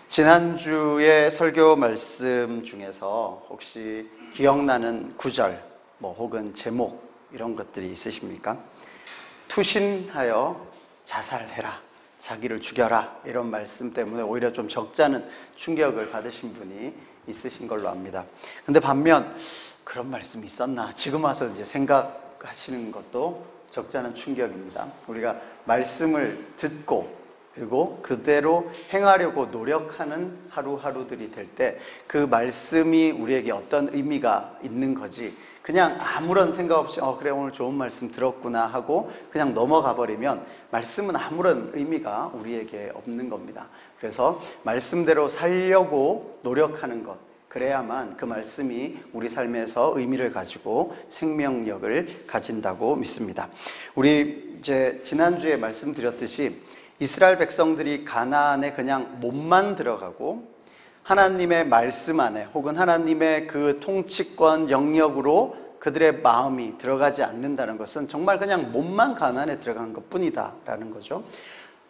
지난주의 설교 말씀 중에서 혹시 기억나는 구절 혹은 제목 이런 것들이 있으십니까? 투신하여 자살해라, 자기를 죽여라, 이런 말씀 때문에 오히려 좀 적잖은 충격을 받으신 분이 있으신 걸로 압니다. 근데 반면 그런 말씀이 있었나 지금 와서 이제 생각하시는 것도 적잖은 충격입니다. 우리가 말씀을 듣고 그리고 그대로 행하려고 노력하는 하루하루들이 될 때 그 말씀이 우리에게 어떤 의미가 있는 거지, 그냥 아무런 생각 없이 그래 오늘 좋은 말씀 들었구나 하고 그냥 넘어가 버리면 말씀은 아무런 의미가 우리에게 없는 겁니다. 그래서 말씀대로 살려고 노력하는 것, 그래야만 그 말씀이 우리 삶에서 의미를 가지고 생명력을 가진다고 믿습니다. 우리 이제 지난주에 말씀드렸듯이 이스라엘 백성들이 가나안에 그냥 몸만 들어가고 하나님의 말씀 안에 혹은 하나님의 그 통치권 영역으로 그들의 마음이 들어가지 않는다는 것은 정말 그냥 몸만 가나안에 들어간 것뿐이다 라는 거죠.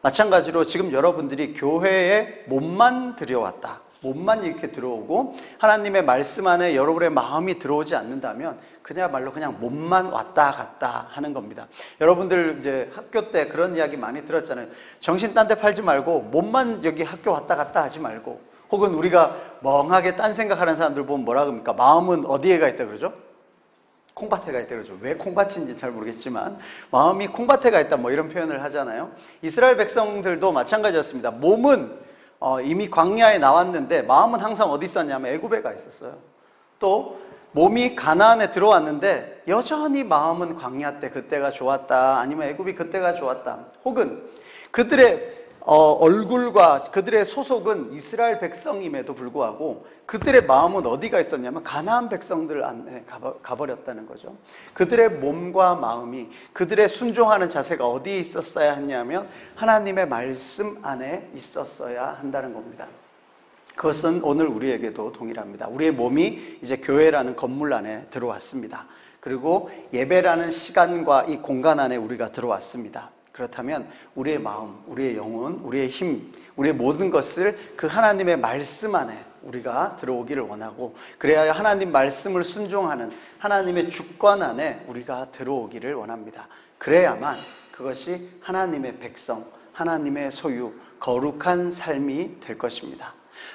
마찬가지로 지금 여러분들이 교회에 몸만 들여왔다, 몸만 이렇게 들어오고 하나님의 말씀 안에 여러분의 마음이 들어오지 않는다면 그야말로 그냥 몸만 왔다 갔다 하는 겁니다. 여러분들 이제 학교 때 그런 이야기 많이 들었잖아요. 정신 딴 데 팔지 말고 몸만 여기 학교 왔다 갔다 하지 말고, 혹은 우리가 멍하게 딴 생각하는 사람들 보면 뭐라 그럽니까? 마음은 어디에 가 있다 그러죠? 콩밭에 가 있다 그러죠. 왜 콩밭인지 잘 모르겠지만 마음이 콩밭에 가 있다 이런 표현을 하잖아요. 이스라엘 백성들도 마찬가지였습니다. 몸은 이미 광야에 나왔는데 마음은 항상 어디 있었냐면 애굽에 가 있었어요. 또 몸이 가나안에 들어왔는데 여전히 마음은 광야 때 그때가 좋았다, 아니면 애굽이 그때가 좋았다, 혹은 그들의 얼굴과 그들의 소속은 이스라엘 백성임에도 불구하고 그들의 마음은 어디가 있었냐면 가나안 백성들 안에 가버렸다는 거죠. 그들의 몸과 마음이, 그들의 순종하는 자세가 어디에 있었어야 했냐면 하나님의 말씀 안에 있었어야 한다는 겁니다. 그것은 오늘 우리에게도 동일합니다. 우리의 몸이 이제 교회라는 건물 안에 들어왔습니다. 그리고 예배라는 시간과 이 공간 안에 우리가 들어왔습니다. 그렇다면 우리의 마음, 우리의 영혼, 우리의 힘, 우리의 모든 것을 그 하나님의 말씀 안에 우리가 들어오기를 원하고, 그래야 하나님 말씀을 순종하는 하나님의 주권 안에 우리가 들어오기를 원합니다. 그래야만 그것이 하나님의 백성, 하나님의 소유, 거룩한 삶이 될 것입니다.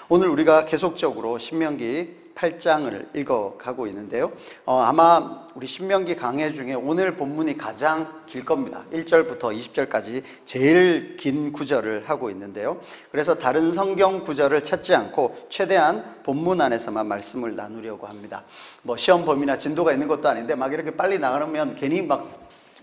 오늘 우리가 계속적으로 신명기 8장을 읽어가고 있는데요. 아마 우리 신명기 강해 중에 오늘 본문이 가장 길 겁니다. 1절부터 20절까지 제일 긴 구절을 하고 있는데요. 그래서 다른 성경 구절을 찾지 않고 최대한 본문 안에서만 말씀을 나누려고 합니다. 시험 범위나 진도가 있는 것도 아닌데 막 이렇게 빨리 나가면 괜히 막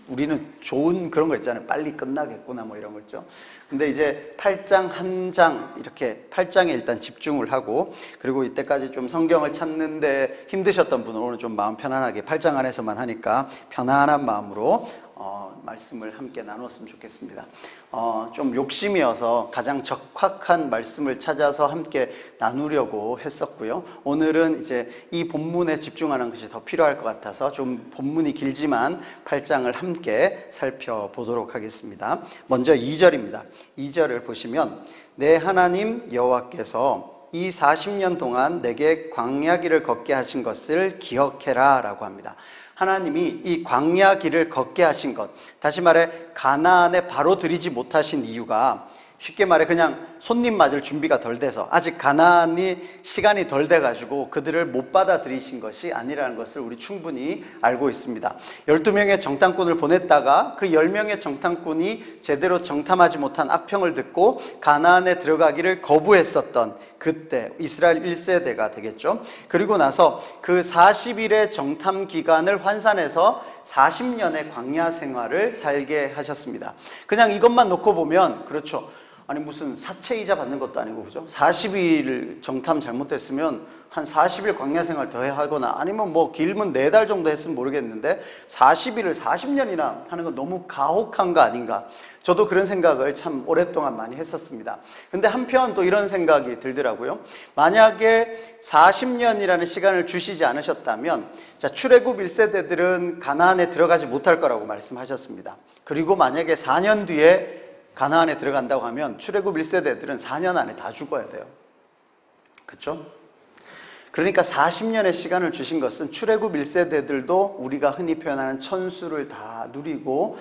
우리는 좋은 그런 거 있잖아요. 빨리 끝나겠구나 이런 거 있죠. 근데 이제 8장 한 장 이렇게 8장에 일단 집중을 하고, 그리고 이때까지 좀 성경을 찾는데 힘드셨던 분은 오늘 좀 마음 편안하게 8장 안에서만 하니까 편안한 마음으로 말씀을 함께 나눴으면 좋겠습니다. 좀 욕심이어서 가장 적확한 말씀을 찾아서 함께 나누려고 했었고요. 오늘은 이제 이 본문에 집중하는 것이 더 필요할 것 같아서 좀 본문이 길지만 8장을 함께 살펴보도록 하겠습니다. 먼저 2절입니다. 2절을 보시면 내 하나님 여호와께서 이 40년 동안 내게 광야 길을 걷게 하신 것을 기억해라 라고 합니다. 하나님이 이 광야 길을 걷게 하신 것, 다시 말해 가나안에 바로 들이지 못하신 이유가 쉽게 말해 그냥 손님 맞을 준비가 덜 돼서, 아직 가나안이 시간이 덜 돼가지고 그들을 못 받아들이신 것이 아니라는 것을 우리 충분히 알고 있습니다. 12명의 정탐꾼을 보냈다가 그 10명의 정탐꾼이 제대로 정탐하지 못한 악평을 듣고 가나안에 들어가기를 거부했었던 그때 이스라엘 1세대가 되겠죠. 그리고 나서 그 40일의 정탐 기간을 환산해서 40년의 광야 생활을 살게 하셨습니다. 그냥 이것만 놓고 보면 그렇죠. 아니 무슨 사채이자 받는 것도 아니고, 그죠? 40일 정탐 잘못됐으면 한 40일 광야 생활 더 하거나 아니면 길면 4달 정도 했으면 모르겠는데 40일을 40년이나 하는 건 너무 가혹한 거 아닌가? 저도 그런 생각을 참 오랫동안 많이 했었습니다. 근데 한편 또 이런 생각이 들더라고요. 만약에 40년이라는 시간을 주시지 않으셨다면 출애굽 1세대들은 가나안에 들어가지 못할 거라고 말씀하셨습니다. 그리고 만약에 4년 뒤에 가나안에 들어간다고 하면 출애굽 1세대들은 4년 안에 다 죽어야 돼요. 그렇죠? 그러니까 40년의 시간을 주신 것은 출애굽 1세대들도 우리가 흔히 표현하는 천수를 다 누리고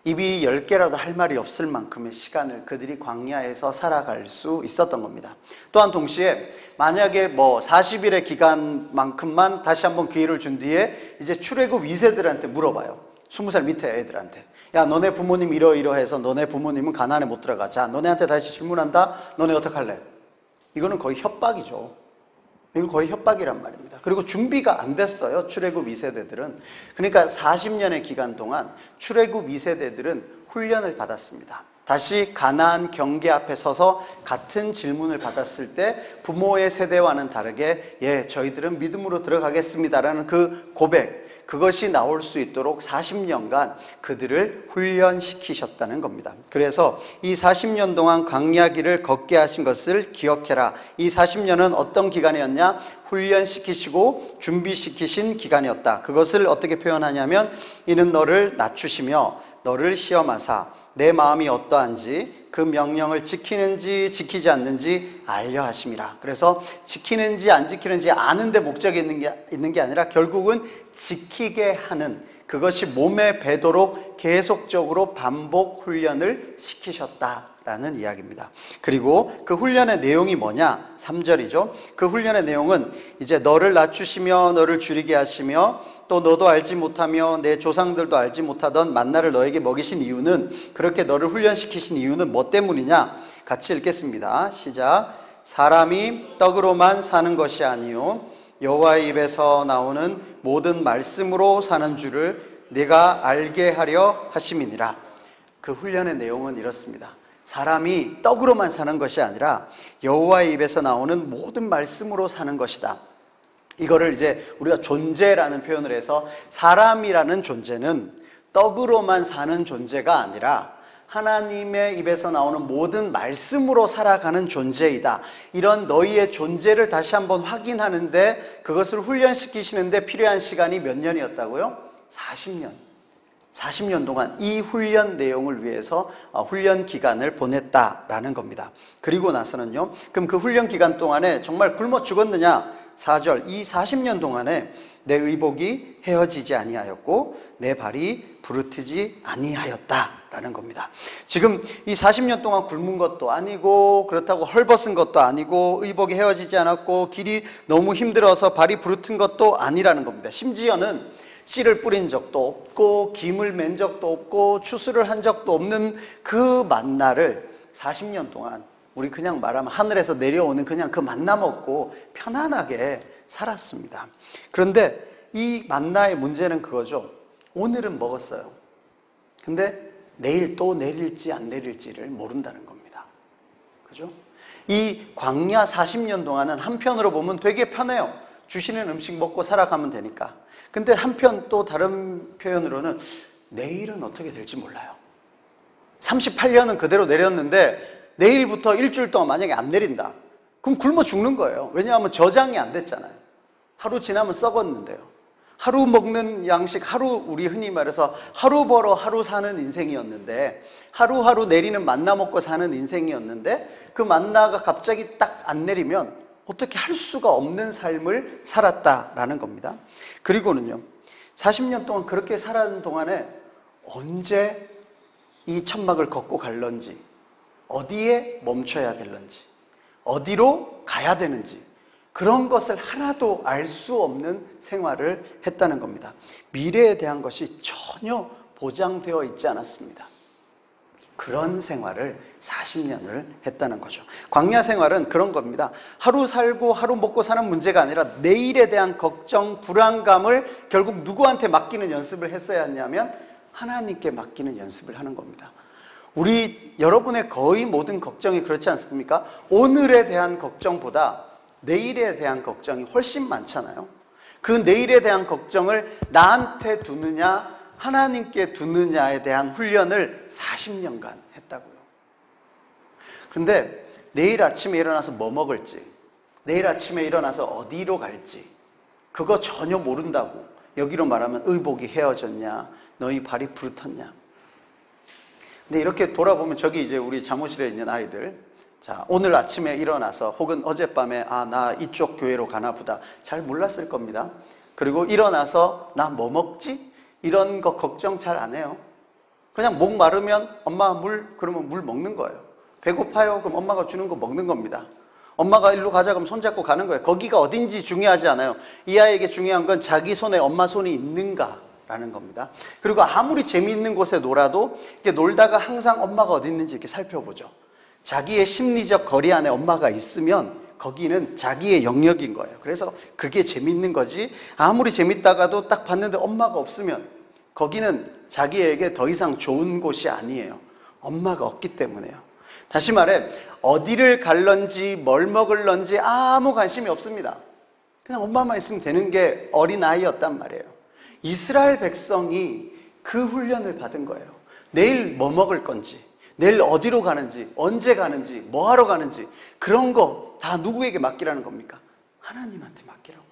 입이 10개라도 할 말이 없을 만큼의 시간을 그들이 광야에서 살아갈 수 있었던 겁니다. 또한 동시에 만약에 40일의 기간만큼만 다시 한번 기회를 준 뒤에 이제 출애굽 2세들한테 물어봐요. 20살 밑에 애들한테. 야, 너네 부모님 이러이러해서 너네 부모님은 가나안에 못 들어가자. 너네한테 다시 질문한다. 너네 어떡할래? 이거는 거의 협박이죠. 이건 거의 협박이란 말입니다. 그리고 준비가 안 됐어요. 출애굽 2세대들은. 그러니까 40년의 기간 동안 출애굽 2세대들은 훈련을 받았습니다. 다시 가나안 경계 앞에 서서 같은 질문을 받았을 때 부모의 세대와는 다르게 저희들은 믿음으로 들어가겠습니다라는 그 고백, 그것이 나올 수 있도록 40년간 그들을 훈련시키셨다는 겁니다. 그래서 이 40년 동안 광야길을 걷게 하신 것을 기억해라. 이 40년은 어떤 기간이었냐? 훈련시키시고 준비시키신 기간이었다. 그것을 어떻게 표현하냐면 이는 너를 낮추시며 너를 시험하사 내 마음이 어떠한지 그 명령을 지키는지 지키지 않는지 알려 하심이라. 그래서 지키는지 안 지키는지 아는 데 목적이 있는 게 아니라 결국은 지키게 하는, 그것이 몸에 배도록 계속적으로 반복 훈련을 시키셨다라는 이야기입니다. 그리고 그 훈련의 내용이 뭐냐? 3절이죠. 그 훈련의 내용은 이제 너를 낮추시며 너를 줄이게 하시며 또 너도 알지 못하며 내 조상들도 알지 못하던 만나를 너에게 먹이신 이유는, 그렇게 너를 훈련시키신 이유는 뭐 때문이냐? 같이 읽겠습니다. 시작. 사람이 떡으로만 사는 것이 아니요 여호와의 입에서 나오는 모든 말씀으로 사는 줄을 네가 알게 하려 하심이니라. 그 훈련의 내용은 이렇습니다. 사람이 떡으로만 사는 것이 아니라 여호와의 입에서 나오는 모든 말씀으로 사는 것이다. 이거를 이제 우리가 존재라는 표현을 해서 사람이라는 존재는 떡으로만 사는 존재가 아니라 하나님의 입에서 나오는 모든 말씀으로 살아가는 존재이다. 이런 너희의 존재를 다시 한번 확인하는데, 그것을 훈련시키시는데 필요한 시간이 몇 년이었다고요? 40년. 40년 동안 이 훈련 내용을 위해서 훈련 기간을 보냈다라는 겁니다. 그리고 나서는요, 그럼 그 훈련 기간 동안에 정말 굶어 죽었느냐? 4절, 이 40년 동안에 내 의복이 헤어지지 아니하였고 내 발이 부르트지 아니하였다라는 겁니다. 지금 이 40년 동안 굶은 것도 아니고 그렇다고 헐벗은 것도 아니고 의복이 헤어지지 않았고 길이 너무 힘들어서 발이 부르튼 것도 아니라는 겁니다. 심지어는 씨를 뿌린 적도 없고 김을 맨 적도 없고 추수를 한 적도 없는 그 만나를 40년 동안, 우리 그냥 말하면 하늘에서 내려오는 그냥 그 만나 먹고 편안하게 살았습니다. 그런데 이 만나의 문제는 그거죠. 오늘은 먹었어요. 근데 내일 또 내릴지 안 내릴지를 모른다는 겁니다. 그죠? 이 광야 40년 동안은 한편으로 보면 되게 편해요. 주시는 음식 먹고 살아가면 되니까. 근데 한편 또 다른 표현으로는 내일은 어떻게 될지 몰라요. 38년은 그대로 내렸는데 내일부터 일주일 동안 만약에 안 내린다. 그럼 굶어 죽는 거예요. 왜냐하면 저장이 안 됐잖아요. 하루 지나면 썩었는데요. 하루 먹는 양식, 하루, 우리 흔히 말해서 하루 벌어 하루 사는 인생이었는데, 하루하루 내리는 만나 먹고 사는 인생이었는데, 그 만나가 갑자기 딱 안 내리면 어떻게 할 수가 없는 삶을 살았다라는 겁니다. 그리고는요, 40년 동안 그렇게 살아가는 동안에 언제 이 천막을 걷고 갈런지, 어디에 멈춰야 될런지, 어디로 가야 되는지, 그런 것을 하나도 알 수 없는 생활을 했다는 겁니다. 미래에 대한 것이 전혀 보장되어 있지 않았습니다. 그런 생활을 40년을 했다는 거죠. 광야 생활은 그런 겁니다. 하루 살고 하루 먹고 사는 문제가 아니라 내일에 대한 걱정, 불안감을 결국 누구한테 맡기는 연습을 했어야 했냐면 하나님께 맡기는 연습을 하는 겁니다. 여러분의 거의 모든 걱정이 그렇지 않습니까? 오늘에 대한 걱정보다 내일에 대한 걱정이 훨씬 많잖아요. 그 내일에 대한 걱정을 나한테 두느냐 하나님께 두느냐에 대한 훈련을 40년간 했다고요. 그런데 내일 아침에 일어나서 뭐 먹을지, 내일 아침에 일어나서 어디로 갈지 그거 전혀 모른다고. 여기로 말하면 의복이 헤어졌냐, 너희 발이 부르텄냐. 근데 이렇게 돌아보면 저기 이제 우리 사무실에 있는 아이들, 자, 오늘 아침에 일어나서 혹은 어젯밤에 나 이쪽 교회로 가나 보다 잘 몰랐을 겁니다. 그리고 일어나서 나 뭐 먹지? 이런 거 걱정 잘 안 해요. 그냥 목 마르면 엄마 물, 그러면 물 먹는 거예요. 배고파요? 그럼 엄마가 주는 거 먹는 겁니다. 엄마가 일로 가자 그러면 손잡고 가는 거예요. 거기가 어딘지 중요하지 않아요. 이 아이에게 중요한 건 자기 손에 엄마 손이 있는가라는 겁니다. 그리고 아무리 재미있는 곳에 놀아도 이렇게 놀다가 항상 엄마가 어디 있는지 이렇게 살펴보죠. 자기의 심리적 거리 안에 엄마가 있으면 거기는 자기의 영역인 거예요. 그래서 그게 재밌는 거지, 아무리 재밌다가도 딱 봤는데 엄마가 없으면 거기는 자기에게 더 이상 좋은 곳이 아니에요. 엄마가 없기 때문에요. 다시 말해, 어디를 갈런지 뭘 먹을런지 아무 관심이 없습니다. 그냥 엄마만 있으면 되는 게 어린아이였단 말이에요. 이스라엘 백성이 그 훈련을 받은 거예요. 내일 뭐 먹을 건지, 내일 어디로 가는지, 언제 가는지, 뭐 하러 가는지, 그런 거 다 누구에게 맡기라는 겁니까? 하나님한테 맡기라고요.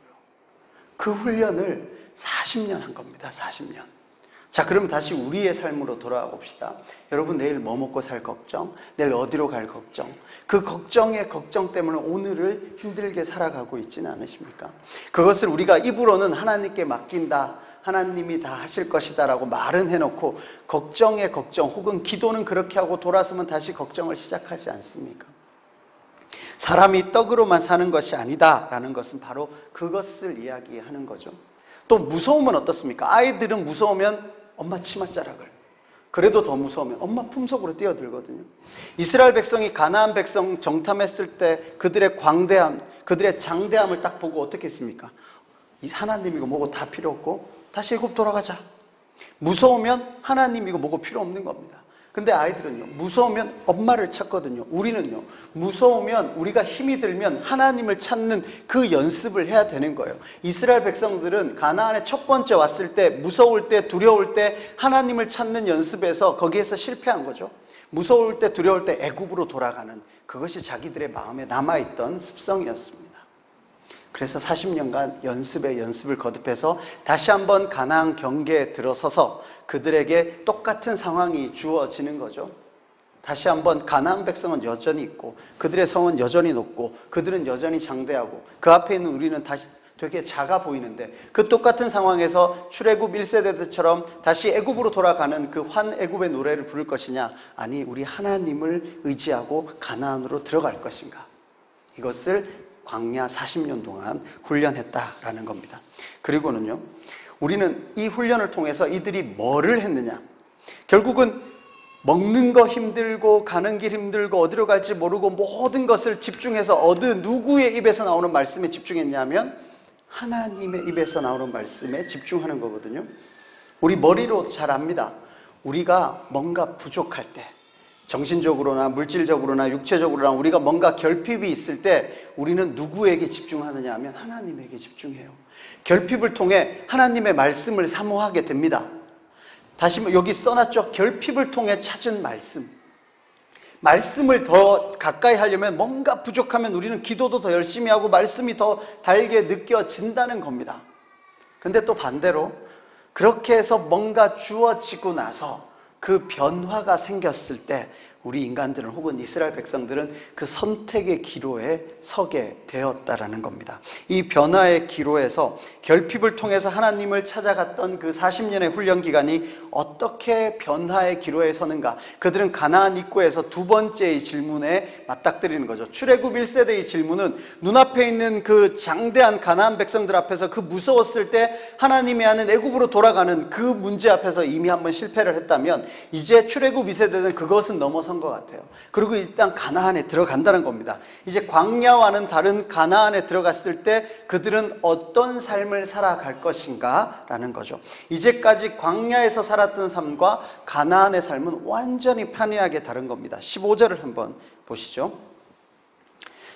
그 훈련을 40년 한 겁니다. 40년. 자, 그럼 다시 우리의 삶으로 돌아와 봅시다. 여러분, 내일 뭐 먹고 살 걱정, 내일 어디로 갈 걱정, 그 걱정의 걱정 때문에 오늘을 힘들게 살아가고 있지는 않으십니까? 그것을 우리가 입으로는 하나님께 맡긴다, 하나님이 다 하실 것이다 라고 말은 해놓고 걱정의 걱정 혹은 기도는 그렇게 하고 돌아서면 다시 걱정을 시작하지 않습니까? 사람이 떡으로만 사는 것이 아니다 라는 것은 바로 그것을 이야기하는 거죠. 또 무서우면 어떻습니까? 아이들은 무서우면 엄마 치맛자락을, 그래도 더 무서우면 엄마 품속으로 뛰어들거든요. 이스라엘 백성이 가나안 백성 정탐했을 때 그들의 광대함, 그들의 장대함을 딱 보고 어떻게 했습니까? 이 하나님이고 뭐고 다 필요 없고 다시 애굽 돌아가자. 무서우면 하나님이고 뭐고 필요 없는 겁니다. 근데 아이들은요, 무서우면 엄마를 찾거든요. 우리는요, 무서우면, 우리가 힘이 들면 하나님을 찾는 그 연습을 해야 되는 거예요. 이스라엘 백성들은 가나안에 첫 번째 왔을 때, 무서울 때, 두려울 때 하나님을 찾는 연습에서 거기에서 실패한 거죠. 무서울 때, 두려울 때 애굽으로 돌아가는, 그것이 자기들의 마음에 남아있던 습성이었습니다. 그래서 40년간 연습에 연습을 거듭해서 다시 한번 가나안 경계에 들어서서 그들에게 똑같은 상황이 주어지는 거죠. 다시 한번 가나안 백성은 여전히 있고 그들의 성은 여전히 높고 그들은 여전히 장대하고 그 앞에 있는 우리는 다시 되게 작아 보이는데, 그 똑같은 상황에서 출애굽 1세대들처럼 다시 애굽으로 돌아가는 그 환애굽의 노래를 부를 것이냐, 아니 우리 하나님을 의지하고 가나안으로 들어갈 것인가, 이것을 광야 40년 동안 훈련했다라는 겁니다. 그리고는요, 우리는 이 훈련을 통해서 이들이 뭐를 했느냐, 결국은 먹는 거 힘들고 가는 길 힘들고 어디로 갈지 모르고 모든 것을 집중해서 어느 누구의 입에서 나오는 말씀에 집중했냐면 하나님의 입에서 나오는 말씀에 집중하는 거거든요. 우리 머리로 잘 압니다. 우리가 뭔가 부족할 때, 정신적으로나 물질적으로나 육체적으로나 우리가 뭔가 결핍이 있을 때 우리는 누구에게 집중하느냐 하면 하나님에게 집중해요. 결핍을 통해 하나님의 말씀을 사모하게 됩니다. 다시 여기 써놨죠. 결핍을 통해 찾은 말씀. 말씀을 더 가까이 하려면, 뭔가 부족하면 우리는 기도도 더 열심히 하고 말씀이 더 달게 느껴진다는 겁니다. 근데 또 반대로 그렇게 해서 뭔가 주어지고 나서 그 변화가 생겼을 때 우리 인간들은 혹은 이스라엘 백성들은 그 선택의 기로에 서게 되었다라는 겁니다. 이 변화의 기로에서 결핍을 통해서 하나님을 찾아갔던 그 40년의 훈련 기간이 어떻게 변화의 기로에 서는가, 그들은 가나안 입구에서 두 번째의 질문에 맞닥뜨리는 거죠. 출애굽 1세대의 질문은 눈앞에 있는 그 장대한 가나안 백성들 앞에서 그 무서웠을 때 하나님이 하는 애굽으로 돌아가는 그 문제 앞에서 이미 한번 실패를 했다면, 이제 출애굽 2세대는 그것은 넘어선 것 같아요. 그리고 일단 가나안에 들어간다는 겁니다. 이제 광야와는 다른 가나안에 들어갔을 때 그들은 어떤 삶을 살아갈 것인가 라는 거죠. 이제까지 광야에서 살았던 삶과 가나안의 삶은 완전히 판이하게 다른 겁니다. 15절을 한번 보시죠.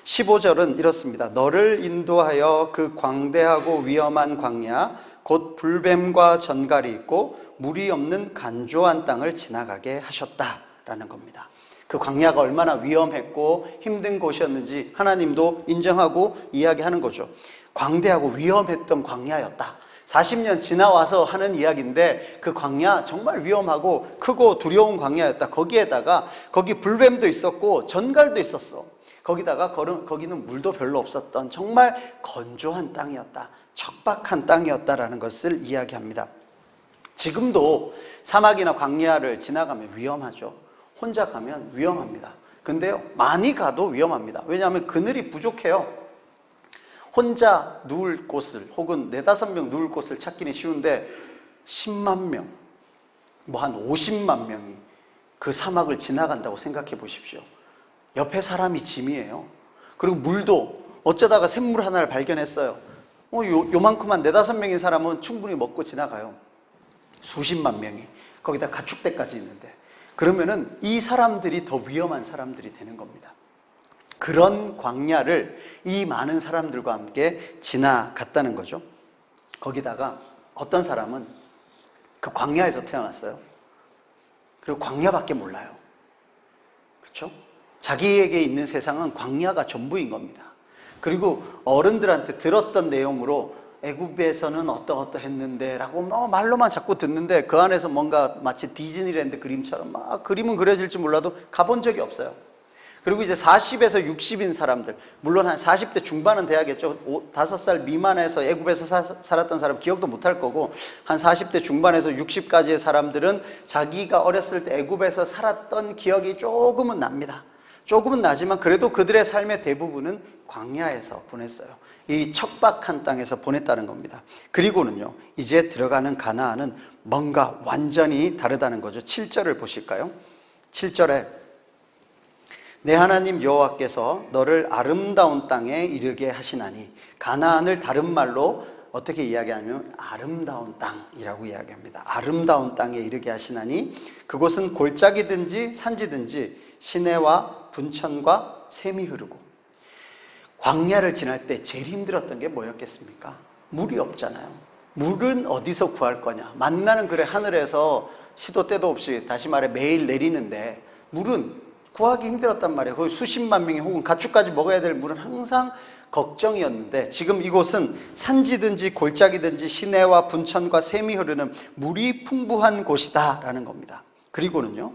15절은 이렇습니다. 너를 인도하여 그 광대하고 위험한 광야, 곧 불뱀과 전갈이 있고 물이 없는 간조한 땅을 지나가게 하셨다라는 겁니다. 그 광야가 얼마나 위험했고 힘든 곳이었는지 하나님도 인정하고 이야기하는 거죠. 광대하고 위험했던 광야였다. 40년 지나와서 하는 이야기인데 그 광야 정말 위험하고 크고 두려운 광야였다. 거기에다가 거기 불뱀도 있었고 전갈도 있었어. 거기다가 거기는 물도 별로 없었던 정말 건조한 땅이었다. 척박한 땅이었다라는 것을 이야기합니다. 지금도 사막이나 광야를 지나가면 위험하죠. 혼자 가면 위험합니다. 근데요, 많이 가도 위험합니다. 왜냐하면 그늘이 부족해요. 혼자 누울 곳을 혹은 4-5명 누울 곳을 찾기는 쉬운데 10만 명, 뭐 한 50만 명이 그 사막을 지나간다고 생각해 보십시오. 옆에 사람이 짐이에요. 그리고 물도 어쩌다가 샘물 하나를 발견했어요. 요만큼만 4-5명인 사람은 충분히 먹고 지나가요. 수십만 명이 거기다 가축대까지 있는데, 그러면은 이 사람들이 더 위험한 사람들이 되는 겁니다. 그런 광야를 이 많은 사람들과 함께 지나갔다는 거죠. 거기다가 어떤 사람은 그 광야에서 태어났어요. 그리고 광야밖에 몰라요. 그렇죠? 자기에게 있는 세상은 광야가 전부인 겁니다. 그리고 어른들한테 들었던 내용으로 애굽에서는 어떠어떠했는데 라고 말로만 자꾸 듣는데 그 안에서 뭔가 마치 디즈니랜드 그림처럼 막 그림은 그려질지 몰라도 가본 적이 없어요. 그리고 이제 40에서 60인 사람들, 물론 한 40대 중반은 돼야겠죠. 5살 미만에서 애굽에서 살았던 사람 기억도 못할 거고, 한 40대 중반에서 60까지의 사람들은 자기가 어렸을 때 애굽에서 살았던 기억이 조금은 납니다. 조금은 나지만 그래도 그들의 삶의 대부분은 광야에서 보냈어요. 이 척박한 땅에서 보냈다는 겁니다. 그리고는요, 이제 들어가는 가나안은 뭔가 완전히 다르다는 거죠. 7절을 보실까요? 7절에 내 하나님 여호와께서 너를 아름다운 땅에 이르게 하시나니, 가나안을 다른 말로 어떻게 이야기하냐면 아름다운 땅이라고 이야기합니다. 아름다운 땅에 이르게 하시나니 그곳은 골짜기든지 산지든지 시내와 분천과 샘이 흐르고. 광야를 지날 때 제일 힘들었던 게 뭐였겠습니까? 물이 없잖아요. 물은 어디서 구할 거냐? 만나는 그래 하늘에서 시도 때도 없이, 다시 말해 매일 내리는데 물은 구하기 힘들었단 말이에요. 거기 수십만 명이 혹은 가축까지 먹어야 될 물은 항상 걱정이었는데, 지금 이곳은 산지든지 골짜기든지 시내와 분천과 샘이 흐르는 물이 풍부한 곳이다 라는 겁니다. 그리고는요,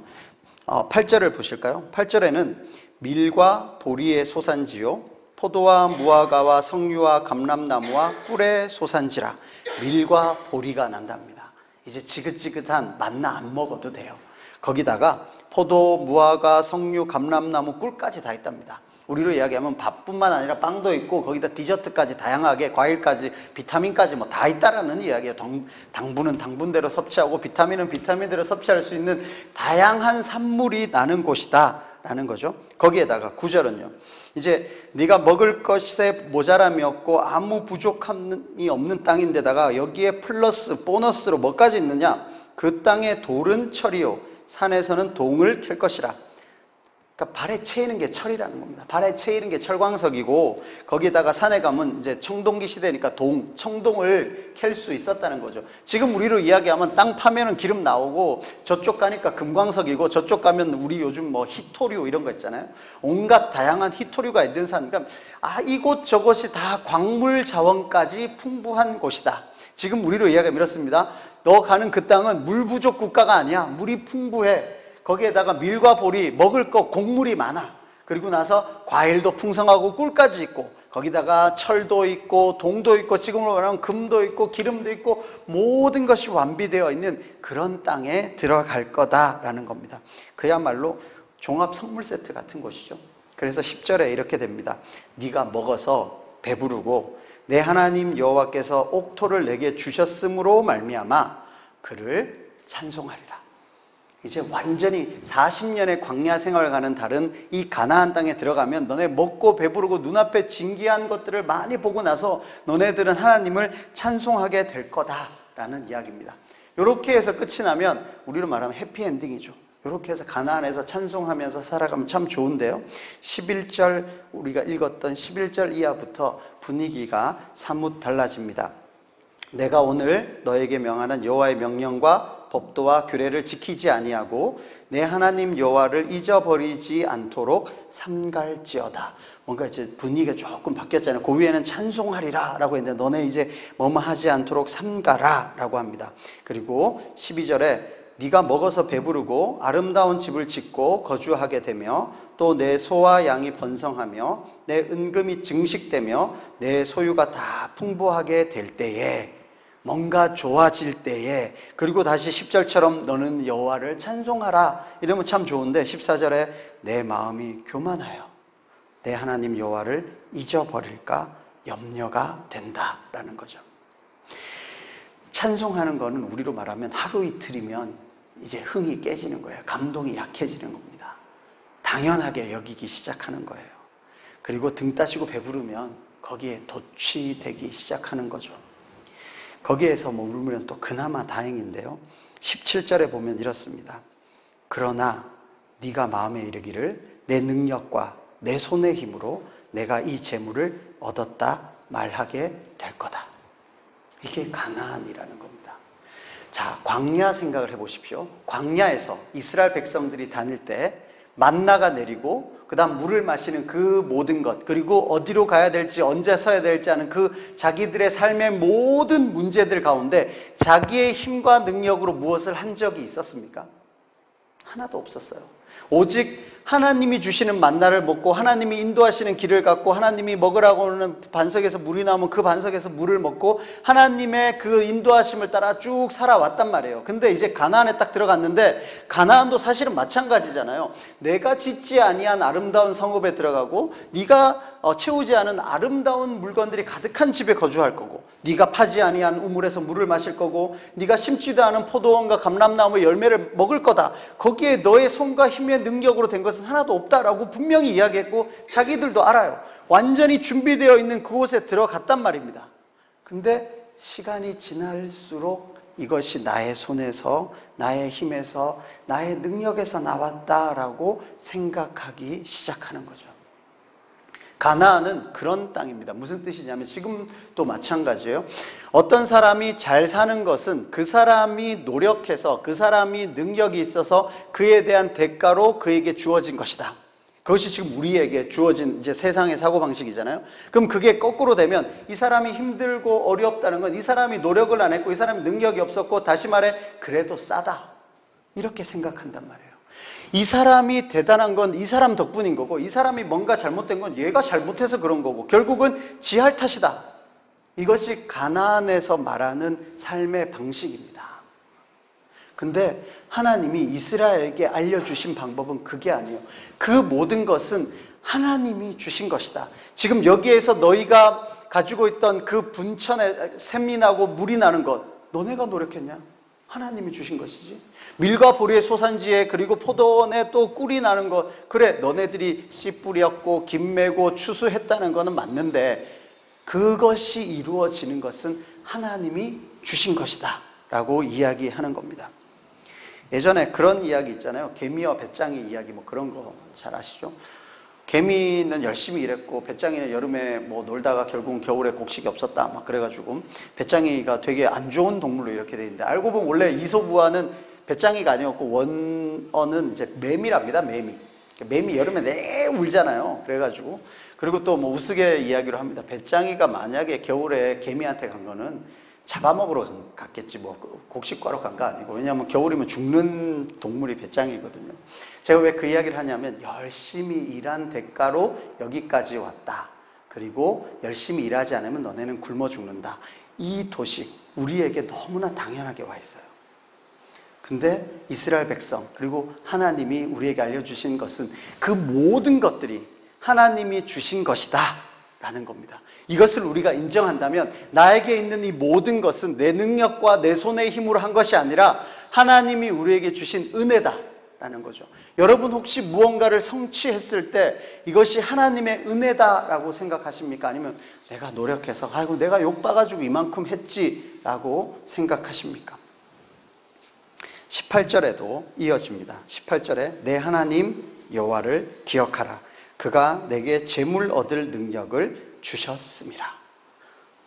8절을 보실까요? 8절에는 밀과 보리의 소산지요 포도와 무화과와 석류와 감람나무와 꿀의 소산지라. 밀과 보리가 난답니다. 이제 지긋지긋한 만나 안 먹어도 돼요. 거기다가 포도, 무화과, 석류, 감람나무, 꿀까지 다 있답니다. 우리로 이야기하면 밥뿐만 아니라 빵도 있고 거기다 디저트까지 다양하게, 과일까지, 비타민까지 뭐 다 있다라는 이야기예요. 당분은 당분대로 섭취하고 비타민은 비타민대로 섭취할 수 있는 다양한 산물이 나는 곳이다 라는 거죠. 거기에다가 9절은요, 이제 네가 먹을 것에 모자람이 없고 아무 부족함이 없는 땅인데다가 여기에 플러스 보너스로 뭐까지 있느냐? 그 땅의 돌은 철이요 산에서는 동을 캘 것이라. 그러니까 발에 채이는 게 철이라는 겁니다. 발에 채이는 게 철광석이고, 거기다가 산에 가면 이제 청동기 시대니까 청동을 캘 수 있었다는 거죠. 지금 우리로 이야기하면 땅 파면은 기름 나오고, 저쪽 가니까 금광석이고, 저쪽 가면 우리 요즘 뭐 히토류 이런 거 있잖아요. 온갖 다양한 히토류가 있는 산. 그러니까 이곳 저곳이 다 광물 자원까지 풍부한 곳이다. 지금 우리로 이야기하면 이렇습니다. 너 가는 그 땅은 물 부족 국가가 아니야. 물이 풍부해. 거기에다가 밀과 보리, 먹을 거 곡물이 많아. 그리고 나서 과일도 풍성하고 꿀까지 있고, 거기다가 철도 있고 동도 있고, 지금으로 말하면 금도 있고 기름도 있고, 모든 것이 완비되어 있는 그런 땅에 들어갈 거다라는 겁니다. 그야말로 종합 선물 세트 같은 곳이죠. 그래서 10절에 이렇게 됩니다. 네가 먹어서 배부르고 내 하나님 여호와께서 옥토를 내게 주셨으므로 말미암아 그를 찬송하리라. 이제 완전히 40년의 광야 생활을 가는 다른 이 가나안 땅에 들어가면 너네 먹고 배부르고 눈앞에 진귀한 것들을 많이 보고 나서 너네들은 하나님을 찬송하게 될 거다라는 이야기입니다. 이렇게 해서 끝이 나면 우리로 말하면 해피엔딩이죠. 이렇게 해서 가나안에서 찬송하면서 살아가면 참 좋은데요, 11절 우리가 읽었던 11절 이하부터 분위기가 사뭇 달라집니다. 내가 오늘 너에게 명하는 여호와의 명령과 법도와 규례를 지키지 아니하고 내 하나님 여호와를 잊어버리지 않도록 삼갈지어다. 뭔가 이제 분위기가 조금 바뀌었잖아요. 그 위에는 찬송하리라 라고 했는데 너네 이제 뭐뭐 하지 않도록 삼가라 라고 합니다. 그리고 12절에 네가 먹어서 배부르고 아름다운 집을 짓고 거주하게 되며 또 내 소와 양이 번성하며 내 은금이 증식되며 내 소유가 다 풍부하게 될 때에, 뭔가 좋아질 때에, 그리고 다시 10절처럼 너는 여호와를 찬송하라 이러면 참 좋은데 14절에 내 마음이 교만하여 내 하나님 여호와를 잊어버릴까 염려가 된다라는 거죠. 찬송하는 거는 우리로 말하면 하루 이틀이면 이제 흥이 깨지는 거예요. 감동이 약해지는 겁니다. 당연하게 여기기 시작하는 거예요. 그리고 등 따시고 배부르면 거기에 도취되기 시작하는 거죠. 거기에서 머물면 또 그나마 다행인데요. 17절에 보면 이렇습니다. 그러나 네가 마음에 이르기를 내 능력과 내 손의 힘으로 내가 이 재물을 얻었다 말하게 될 거다. 이게 가나안이라는 겁니다. 자, 광야 생각을 해보십시오. 광야에서 이스라엘 백성들이 다닐 때 만나가 내리고 그 다음 물을 마시는 그 모든 것, 그리고 어디로 가야 될지 언제 서야 될지 하는 그 자기들의 삶의 모든 문제들 가운데 자기의 힘과 능력으로 무엇을 한 적이 있었습니까? 하나도 없었어요. 오직 하나님이 주시는 만나를 먹고 하나님이 인도하시는 길을 갖고 하나님이 먹으라고 하는 반석에서 물이 나오면 그 반석에서 물을 먹고 하나님의 그 인도하심을 따라 쭉 살아왔단 말이에요. 근데 이제 가나안에 딱 들어갔는데 가나안도 사실은 마찬가지잖아요. 내가 짓지 아니한 아름다운 성읍에 들어가고 네가 채우지 않은 아름다운 물건들이 가득한 집에 거주할 거고, 네가 파지 아니한 우물에서 물을 마실 거고, 네가 심지도 않은 포도원과 감람나무 열매를 먹을 거다. 거기에 너의 손과 힘의 능력으로 된 것은 하나도 없다라고 분명히 이야기했고 자기들도 알아요. 완전히 준비되어 있는 그곳에 들어갔단 말입니다. 근데 시간이 지날수록 이것이 나의 손에서, 나의 힘에서, 나의 능력에서 나왔다라고 생각하기 시작하는 거죠. 가나안은 그런 땅입니다. 무슨 뜻이냐면 지금도 마찬가지예요. 어떤 사람이 잘 사는 것은 그 사람이 노력해서, 그 사람이 능력이 있어서 그에 대한 대가로 그에게 주어진 것이다. 그것이 지금 우리에게 주어진 이제 세상의 사고방식이잖아요. 그럼 그게 거꾸로 되면 이 사람이 힘들고 어렵다는 건 이 사람이 노력을 안 했고 이 사람이 능력이 없었고, 다시 말해 그래도 싸다, 이렇게 생각한단 말이에요. 이 사람이 대단한 건 이 사람 덕분인 거고, 이 사람이 뭔가 잘못된 건 얘가 잘못해서 그런 거고, 결국은 지할 탓이다. 이것이 가나안에서 말하는 삶의 방식입니다. 근데 하나님이 이스라엘에게 알려주신 방법은 그게 아니에요. 그 모든 것은 하나님이 주신 것이다. 지금 여기에서 너희가 가지고 있던 그 분천에 샘이 나고 물이 나는 것, 너네가 노력했냐? 하나님이 주신 것이지. 밀과 보리의 소산지에, 그리고 포도원에 또 꿀이 나는 것, 그래 너네들이 씨 뿌렸고 김 메고 추수했다는 거는 맞는데 그것이 이루어지는 것은 하나님이 주신 것이다 라고 이야기하는 겁니다. 예전에 그런 이야기 있잖아요. 개미와 배짱이 이야기, 뭐 그런 거 잘 아시죠? 개미는 열심히 일했고 배짱이는 여름에 뭐 놀다가 결국은 겨울에 곡식이 없었다 막 그래가지고 배짱이가 되게 안 좋은 동물로 이렇게 돼 있는데, 알고 보면 원래 이솝우화는 배짱이가 아니었고 원어는 이제 매미랍니다. 매미 여름에 내 울잖아요. 그래가지고, 그리고 또 뭐 우스개 이야기로 합니다. 배짱이가 만약에 겨울에 개미한테 간 거는 잡아먹으러 갔겠지, 뭐 곡식과로 간 거 아니고. 왜냐하면 겨울이면 죽는 동물이 배짱이거든요. 제가 왜 그 이야기를 하냐면 열심히 일한 대가로 여기까지 왔다. 그리고 열심히 일하지 않으면 너네는 굶어 죽는다. 이 도식 우리에게 너무나 당연하게 와 있어요. 근데 이스라엘 백성, 그리고 하나님이 우리에게 알려주신 것은 그 모든 것들이 하나님이 주신 것이다 라는 겁니다. 이것을 우리가 인정한다면 나에게 있는 이 모든 것은 내 능력과 내 손의 힘으로 한 것이 아니라 하나님이 우리에게 주신 은혜다 라는 거죠. 여러분 혹시 무언가를 성취했을 때 이것이 하나님의 은혜다라고 생각하십니까? 아니면 내가 노력해서 아이고 내가 욕봐가지고 이만큼 했지 라고 생각하십니까? 18절에도 이어집니다. 18절에 내 하나님 여호와를 기억하라. 그가 내게 재물 얻을 능력을 주셨음이라.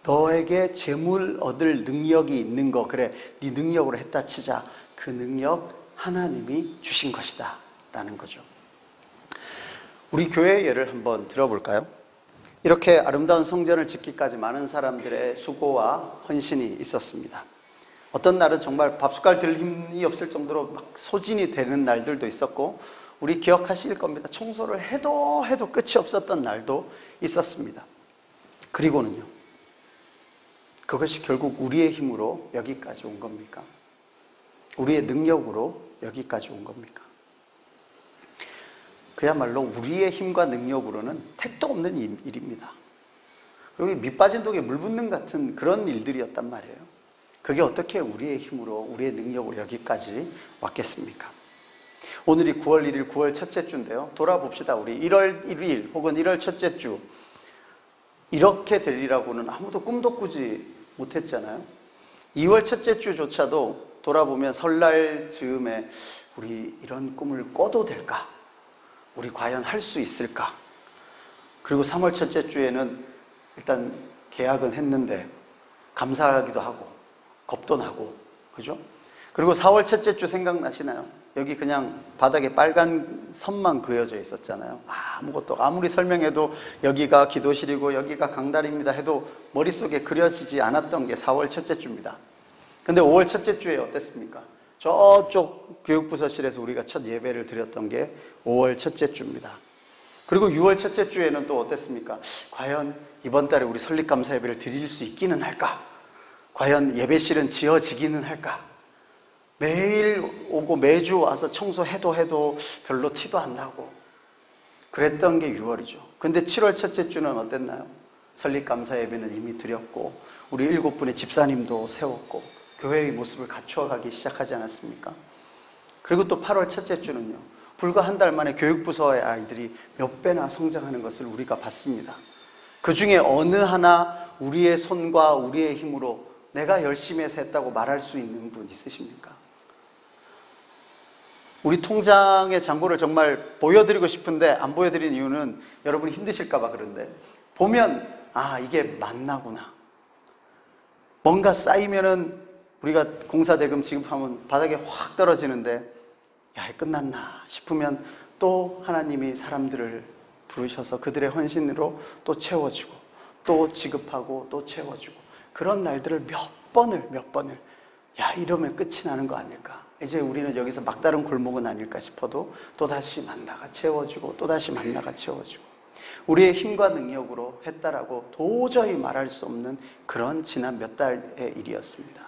너에게 재물 얻을 능력이 있는 거, 그래 네 능력으로 했다 치자. 그 능력 하나님이 주신 것이다 라는 거죠. 우리 교회의 예를 한번 들어볼까요? 이렇게 아름다운 성전을 짓기까지 많은 사람들의 수고와 헌신이 있었습니다. 어떤 날은 정말 밥숟갈 들 힘이 없을 정도로 막 소진이 되는 날들도 있었고, 우리 기억하실 겁니다. 청소를 해도 끝이 없었던 날도 있었습니다. 그리고는요, 그것이 결국 우리의 힘으로 여기까지 온 겁니까? 우리의 능력으로 여기까지 온 겁니까? 그야말로 우리의 힘과 능력으로는 택도 없는 일입니다. 그리고 밑 빠진 독에 물 붓는 같은 그런 일들이었단 말이에요. 그게 어떻게 우리의 힘으로, 우리의 능력으로 여기까지 왔겠습니까? 오늘이 9월 1일, 9월 첫째 주인데요. 돌아봅시다. 우리 1월 1일 혹은 1월 첫째 주, 이렇게 되리라고는 아무도 꿈도 꾸지 못했잖아요. 2월 첫째 주조차도 돌아보면 설날 즈음에 우리 이런 꿈을 꿔도 될까? 우리 과연 할 수 있을까? 그리고 3월 첫째 주에는 일단 계약은 했는데 감사하기도 하고 겁도 나고, 그죠? 그리고 4월 첫째 주 생각나시나요? 여기 그냥 바닥에 빨간 선만 그려져 있었잖아요. 아무것도, 아무리 설명해도 여기가 기도실이고 여기가 강단입니다 해도 머릿속에 그려지지 않았던 게 4월 첫째 주입니다. 근데 5월 첫째 주에 어땠습니까? 저쪽 교육부서실에서 우리가 첫 예배를 드렸던 게 5월 첫째 주입니다. 그리고 6월 첫째 주에는 또 어땠습니까? 과연 이번 달에 우리 설립감사 예배를 드릴 수 있기는 할까? 과연 예배실은 지어지기는 할까? 매일 오고 매주 와서 청소해도 별로 티도 안 나고 그랬던 게 6월이죠. 근데 7월 첫째 주는 어땠나요? 설립감사 예배는 이미 드렸고 우리 7분의 집사님도 세웠고 교회의 모습을 갖추어가기 시작하지 않았습니까? 그리고 또 8월 첫째 주는요, 불과 한 달 만에 교육부서의 아이들이 몇 배나 성장하는 것을 우리가 봤습니다. 그 중에 어느 하나 우리의 손과 우리의 힘으로 내가 열심히 해서 했다고 말할 수 있는 분 있으십니까? 우리 통장의 잔고를 정말 보여드리고 싶은데 안 보여드리는 이유는 여러분이 힘드실까 봐 그런데, 보면 이게 맞나구나. 뭔가 쌓이면은 우리가 공사대금 지급하면 바닥에 확 떨어지는데 끝났나 싶으면 또 하나님이 사람들을 부르셔서 그들의 헌신으로 또 채워주고 또 지급하고 또 채워주고, 그런 날들을 몇 번을 이러면 끝이 나는 거 아닐까, 이제 우리는 여기서 막다른 골목은 아닐까 싶어도 또다시 만나가 채워주고 또다시 만나가 채워주고, 우리의 힘과 능력으로 했다라고 도저히 말할 수 없는 그런 지난 몇 달의 일이었습니다.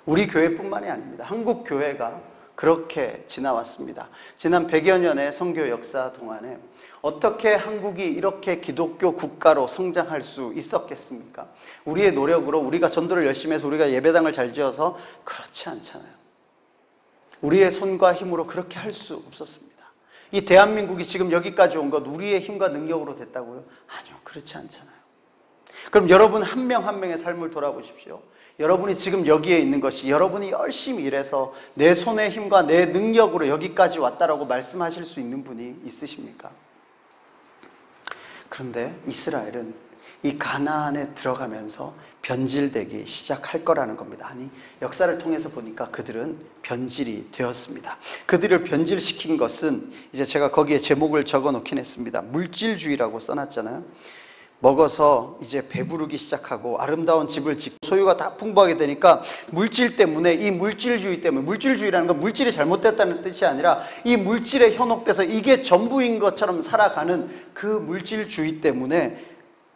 우리 교회뿐만이 아닙니다. 한국 교회가 그렇게 지나왔습니다. 지난 100여 년의 선교 역사 동안에 어떻게 한국이 이렇게 기독교 국가로 성장할 수 있었겠습니까? 우리의 노력으로, 우리가 전도를 열심히 해서 우리가 예배당을 잘 지어서 그렇지 않잖아요. 우리의 손과 힘으로 그렇게 할 수 없었습니다. 이 대한민국이 지금 여기까지 온 것 우리의 힘과 능력으로 됐다고요? 아니요, 그렇지 않잖아요. 그럼 여러분 한 명 한 명의 삶을 돌아보십시오. 여러분이 지금 여기에 있는 것이 여러분이 열심히 일해서 내 손의 힘과 내 능력으로 여기까지 왔다라고 말씀하실 수 있는 분이 있으십니까? 그런데 이스라엘은 이 가나안에 들어가면서 변질되기 시작할 거라는 겁니다. 아니, 역사를 통해서 보니까 그들은 변질이 되었습니다. 그들을 변질시킨 것은, 이제 제가 거기에 제목을 적어 놓긴 했습니다. 물질주의라고 써놨잖아요. 먹어서 이제 배부르기 시작하고 아름다운 집을 짓고 소유가 다 풍부하게 되니까 물질 때문에, 이 물질주의 때문에, 물질주의라는 건 물질이 잘못됐다는 뜻이 아니라 이 물질에 현혹돼서 이게 전부인 것처럼 살아가는 그 물질주의 때문에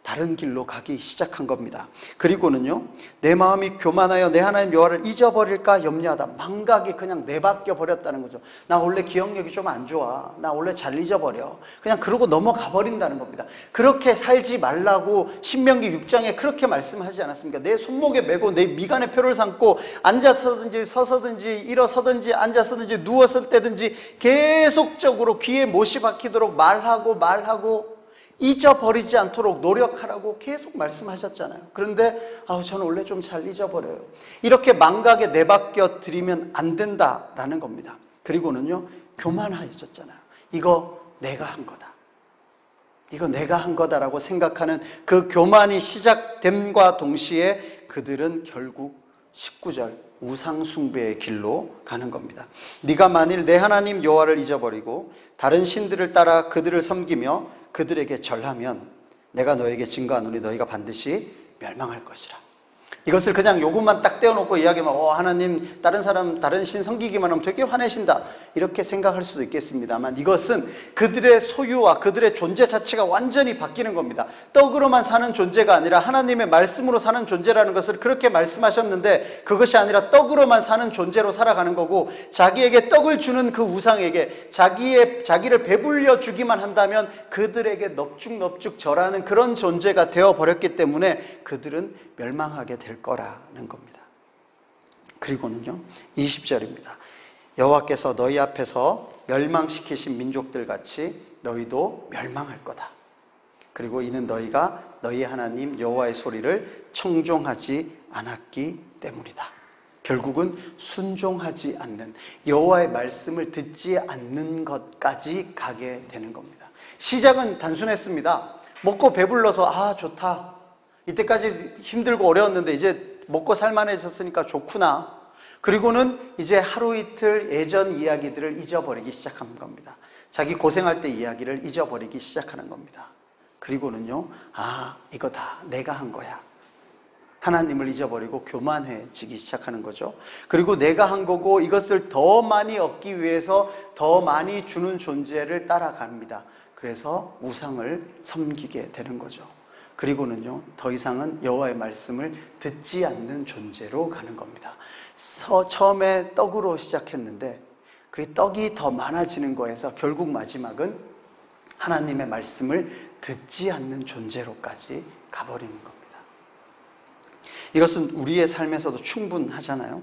다른 길로 가기 시작한 겁니다. 그리고는요, 내 마음이 교만하여 내 하나님 여호와를 잊어버릴까 염려하다. 망각이 그냥 내바뀌어 버렸다는 거죠. 나 원래 기억력이 좀 안 좋아, 나 원래 잘 잊어버려, 그냥 그러고 넘어가 버린다는 겁니다. 그렇게 살지 말라고 신명기 6장에 그렇게 말씀하지 않았습니까? 내 손목에 메고 내 미간에 표를 삼고 앉아서든지 서서든지 일어서든지 앉아서든지 누웠을 때든지 계속적으로 귀에 못이 박히도록 말하고 잊어버리지 않도록 노력하라고 계속 말씀하셨잖아요. 그런데 저는 원래 좀 잘 잊어버려요. 이렇게 망각에 내바뀌어 드리면 안 된다라는 겁니다. 그리고는요, 교만해졌잖아요. 이거 내가 한 거다, 이거 내가 한 거다라고 생각하는 그 교만이 시작됨과 동시에 그들은 결국 19절 우상 숭배의 길로 가는 겁니다. 네가 만일 내 하나님 여호와를 잊어버리고 다른 신들을 따라 그들을 섬기며 그들에게 절하면 내가 너에게 증거하노니 너희가 반드시 멸망할 것이라. 이것을 그냥 요것만 딱 떼어놓고 이야기하면 하나님 다른 사람 다른 신 섬기기만 하면 되게 화내신다 이렇게 생각할 수도 있겠습니다만, 이것은 그들의 소유와 그들의 존재 자체가 완전히 바뀌는 겁니다. 떡으로만 사는 존재가 아니라 하나님의 말씀으로 사는 존재라는 것을 그렇게 말씀하셨는데, 그것이 아니라 떡으로만 사는 존재로 살아가는 거고, 자기에게 떡을 주는 그 우상에게 자기를 배불려 주기만 한다면 그들에게 넙죽넙죽 절하는 그런 존재가 되어버렸기 때문에 그들은 멸망하게 될 거라는 겁니다. 그리고는요 20절입니다. 여호와께서 너희 앞에서 멸망시키신 민족들 같이 너희도 멸망할 거다. 그리고 이는 너희가 너희 하나님 여호와의 소리를 청종하지 않았기 때문이다. 결국은 순종하지 않는, 여호와의 말씀을 듣지 않는 것까지 가게 되는 겁니다. 시작은 단순했습니다. 먹고 배불러서 좋다, 이때까지 힘들고 어려웠는데 이제 먹고 살만해졌으니까 좋구나. 그리고는 이제 하루 이틀 예전 이야기들을 잊어버리기 시작한 겁니다. 자기 고생할 때 이야기를 잊어버리기 시작하는 겁니다. 그리고는요 이거 다 내가 한 거야. 하나님을 잊어버리고 교만해지기 시작하는 거죠. 그리고 내가 한 거고 이것을 더 많이 얻기 위해서 더 많이 주는 존재를 따라갑니다. 그래서 우상을 섬기게 되는 거죠. 그리고는요 더 이상은 여호와의 말씀을 듣지 않는 존재로 가는 겁니다. 처음에 떡으로 시작했는데 그 떡이 더 많아지는 거에서 결국 마지막은 하나님의 말씀을 듣지 않는 존재로까지 가버리는 겁니다. 이것은 우리의 삶에서도 충분하잖아요.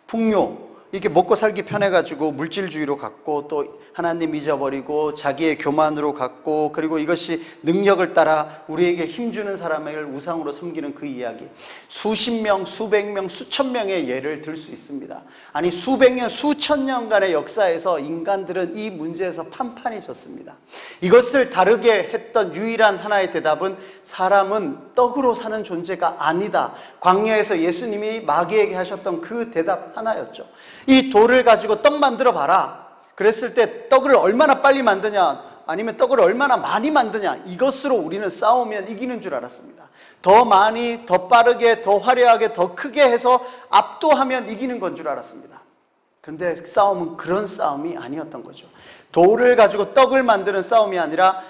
풍요, 이렇게 먹고 살기 편해가지고 물질주의로 갔고, 또 하나님 잊어버리고 자기의 교만으로 갔고, 그리고 이것이 능력을 따라 우리에게 힘주는 사람을 우상으로 섬기는 그 이야기, 수십 명, 수백 명, 수천 명의 예를 들 수 있습니다. 아니 수백 년, 수천 년간의 역사에서 인간들은 이 문제에서 판판이 졌습니다. 이것을 다르게 했던 유일한 하나의 대답은 사람은 떡으로 사는 존재가 아니다. 광야에서 예수님이 마귀에게 하셨던 그 대답 하나였죠. 이 돌을 가지고 떡 만들어 봐라. 그랬을 때 떡을 얼마나 빨리 만드냐, 아니면 떡을 얼마나 많이 만드냐, 이것으로 우리는 싸우면 이기는 줄 알았습니다. 더 많이, 더 빠르게, 더 화려하게, 더 크게 해서 압도하면 이기는 건 줄 알았습니다. 그런데 싸움은 그런 싸움이 아니었던 거죠. 돌을 가지고 떡을 만드는 싸움이 아니라,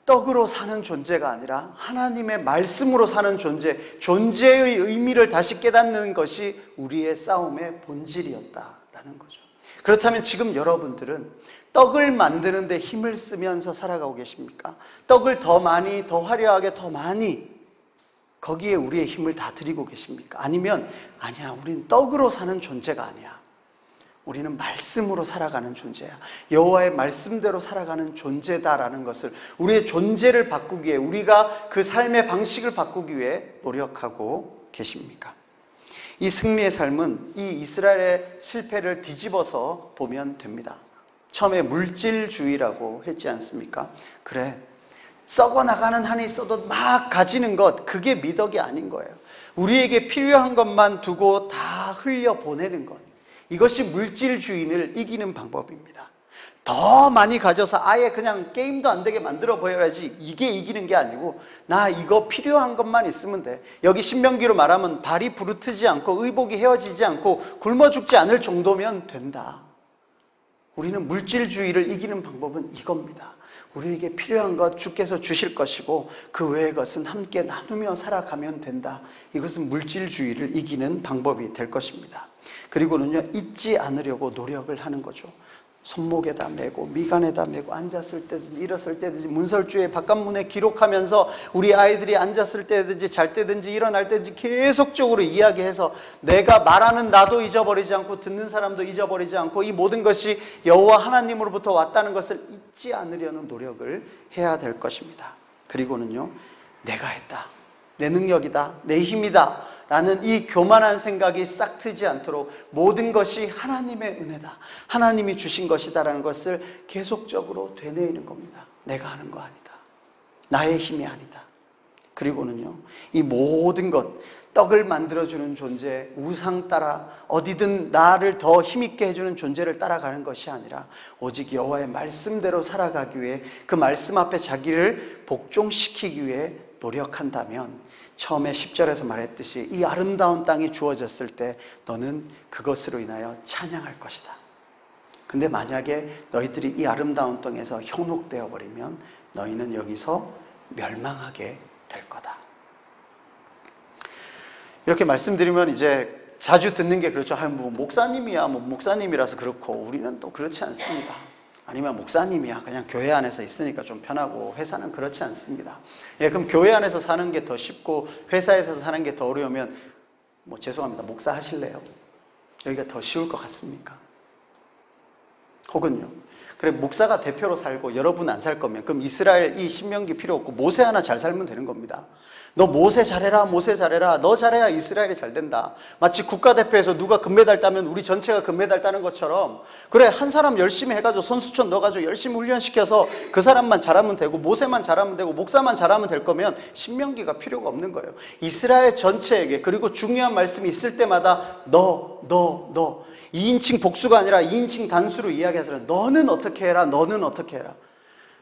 떡으로 사는 존재가 아니라 하나님의 말씀으로 사는 존재, 존재의 의미를 다시 깨닫는 것이 우리의 싸움의 본질이었다라는 거죠. 그렇다면 지금 여러분들은 떡을 만드는 데 힘을 쓰면서 살아가고 계십니까? 떡을 더 많이, 더 화려하게, 더 많이 거기에 우리의 힘을 다 드리고 계십니까? 아니면 아니야, 우린 떡으로 사는 존재가 아니야, 우리는 말씀으로 살아가는 존재야, 여호와의 말씀대로 살아가는 존재다라는 것을, 우리의 존재를 바꾸기 위해, 우리가 그 삶의 방식을 바꾸기 위해 노력하고 계십니까? 이 승리의 삶은 이 이스라엘의 실패를 뒤집어서 보면 됩니다. 처음에 물질주의라고 했지 않습니까? 그래, 썩어나가는 한이 있어도 막 가지는 것, 그게 미덕이 아닌 거예요. 우리에게 필요한 것만 두고 다 흘려보내는 것, 이것이 물질주의를 이기는 방법입니다. 더 많이 가져서 아예 그냥 게임도 안 되게 만들어 보여야지, 이게 이기는 게 아니고, 나 이거 필요한 것만 있으면 돼. 여기 신명기로 말하면 발이 부르트지 않고 의복이 헤어지지 않고 굶어 죽지 않을 정도면 된다. 우리는 물질주의를 이기는 방법은 이겁니다. 우리에게 필요한 것 주께서 주실 것이고 그 외의 것은 함께 나누며 살아가면 된다. 이것은 물질주의를 이기는 방법이 될 것입니다. 그리고는요, 잊지 않으려고 노력을 하는 거죠. 손목에다 메고 미간에다 메고 앉았을 때든지 일었을 때든지 문설주에 바깥문에 기록하면서 우리 아이들이 앉았을 때든지 잘 때든지 일어날 때든지 계속적으로 이야기해서 내가 말하는 나도 잊어버리지 않고 듣는 사람도 잊어버리지 않고 이 모든 것이 여호와 하나님으로부터 왔다는 것을 잊지 않으려는 노력을 해야 될 것입니다. 그리고는요, 내가 했다, 내 능력이다, 내 힘이다 라는 이 교만한 생각이 싹 트지 않도록 모든 것이 하나님의 은혜다, 하나님이 주신 것이다 라는 것을 계속적으로 되뇌이는 겁니다. 내가 하는 거 아니다, 나의 힘이 아니다. 그리고는요, 이 모든 것, 떡을 만들어주는 존재, 우상 따라 어디든 나를 더 힘있게 해주는 존재를 따라가는 것이 아니라 오직 여호와의 말씀대로 살아가기 위해 그 말씀 앞에 자기를 복종시키기 위해 노력한다면 처음에 10절에서 말했듯이 이 아름다운 땅이 주어졌을 때 너는 그것으로 인하여 찬양할 것이다. 근데 만약에 너희들이 이 아름다운 땅에서 현혹되어 버리면 너희는 여기서 멸망하게 될 거다. 이렇게 말씀드리면 이제 자주 듣는 게 그렇죠. 뭐 목사님이야, 뭐 목사님이라서 그렇고 우리는 또 그렇지 않습니다. 아니면 목사님이야, 그냥 교회 안에서 있으니까 좀 편하고 회사는 그렇지 않습니다. 예, 그럼 교회 안에서 사는 게 더 쉽고 회사에서 사는 게 더 어려우면 뭐 죄송합니다. 목사 하실래요? 여기가 더 쉬울 것 같습니까? 혹은요, 그래 목사가 대표로 살고 여러분 안 살 거면 그럼 이스라엘 이 신명기 필요 없고 모세 하나 잘 살면 되는 겁니다. 너 모세 잘해라, 모세 잘해라. 너 잘해야 이스라엘이 잘 된다. 마치 국가대표에서 누가 금메달 따면 우리 전체가 금메달 따는 것처럼, 그래 한 사람 열심히 해가지고 선수촌 넣어가지고 열심히 훈련시켜서 그 사람만 잘하면 되고 모세만 잘하면 되고 목사만 잘하면 될 거면 신명기가 필요가 없는 거예요. 이스라엘 전체에게, 그리고 중요한 말씀이 있을 때마다 너 2인칭 복수가 아니라 2인칭 단수로 이야기하잖아요. 너는 어떻게 해라, 너는 어떻게 해라.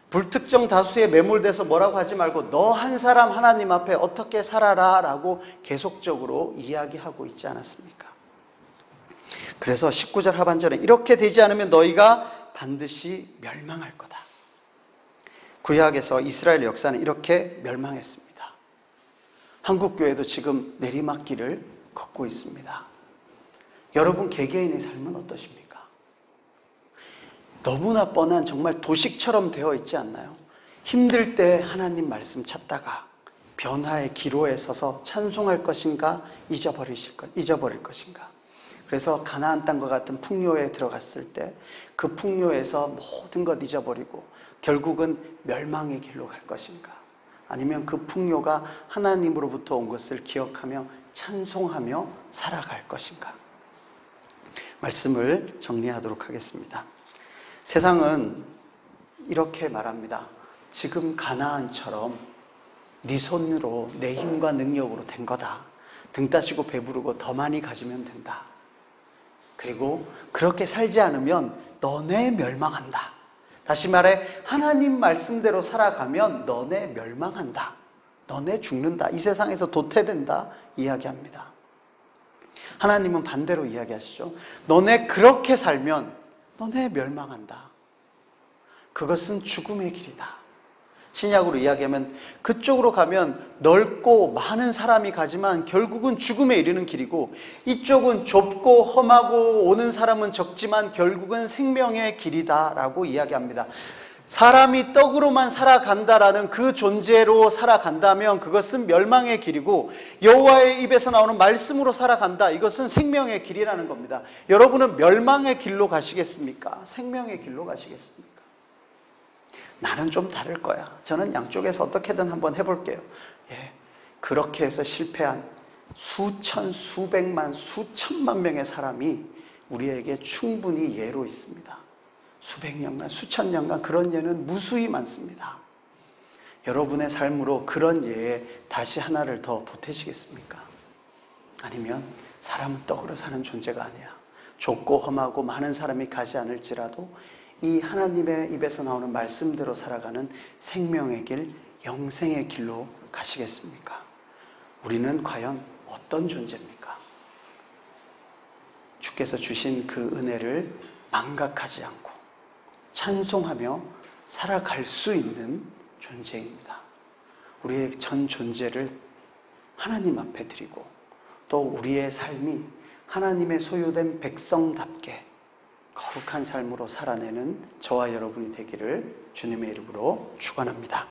불특정 다수에 매몰돼서 뭐라고 하지 말고 너 한 사람 하나님 앞에 어떻게 살아라 라고 계속적으로 이야기하고 있지 않았습니까? 그래서 19절 하반절에 이렇게 되지 않으면 너희가 반드시 멸망할 거다. 구약에서 이스라엘 역사는 이렇게 멸망했습니다. 한국교회도 지금 내리막길을 걷고 있습니다. 여러분 개개인의 삶은 어떠십니까? 너무나 뻔한 정말 도식처럼 되어 있지 않나요? 힘들 때 하나님 말씀 찾다가 변화의 기로에 서서 찬송할 것인가 잊어버릴 것인가. 그래서 가나안 땅과 같은 풍요에 들어갔을 때 그 풍요에서 모든 것 잊어버리고 결국은 멸망의 길로 갈 것인가, 아니면 그 풍요가 하나님으로부터 온 것을 기억하며 찬송하며 살아갈 것인가. 말씀을 정리하도록 하겠습니다. 세상은 이렇게 말합니다. 지금 가나안처럼 네 손으로 내 힘과 능력으로 된 거다. 등 따시고 배부르고 더 많이 가지면 된다. 그리고 그렇게 살지 않으면 너네 멸망한다. 다시 말해 하나님 말씀대로 살아가면 너네 멸망한다. 너네 죽는다. 이 세상에서 도태된다 이야기합니다. 하나님은 반대로 이야기하시죠. 너네 그렇게 살면 너네 멸망한다. 그것은 죽음의 길이다. 신약으로 이야기하면 그쪽으로 가면 넓고 많은 사람이 가지만 결국은 죽음에 이르는 길이고, 이쪽은 좁고 험하고 오는 사람은 적지만 결국은 생명의 길이다 라고 이야기합니다. 사람이 떡으로만 살아간다라는 그 존재로 살아간다면 그것은 멸망의 길이고, 여호와의 입에서 나오는 말씀으로 살아간다, 이것은 생명의 길이라는 겁니다. 여러분은 멸망의 길로 가시겠습니까? 생명의 길로 가시겠습니까? 나는 좀 다를 거야. 저는 양쪽에서 어떻게든 한번 해볼게요. 예, 그렇게 해서 실패한 수천, 수백만, 수천만 명의 사람이 우리에게 충분히 예로 있습니다. 수백 년간, 수천 년간 그런 예는 무수히 많습니다. 여러분의 삶으로 그런 예에 다시 하나를 더 보태시겠습니까? 아니면 사람은 떡으로 사는 존재가 아니야. 좁고 험하고 많은 사람이 가지 않을지라도 이 하나님의 입에서 나오는 말씀대로 살아가는 생명의 길, 영생의 길로 가시겠습니까? 우리는 과연 어떤 존재입니까? 주께서 주신 그 은혜를 망각하지 않고 찬송하며 살아갈 수 있는 존재입니다. 우리의 전 존재를 하나님 앞에 드리고 또 우리의 삶이 하나님의 소유된 백성답게 거룩한 삶으로 살아내는 저와 여러분이 되기를 주님의 이름으로 축원합니다.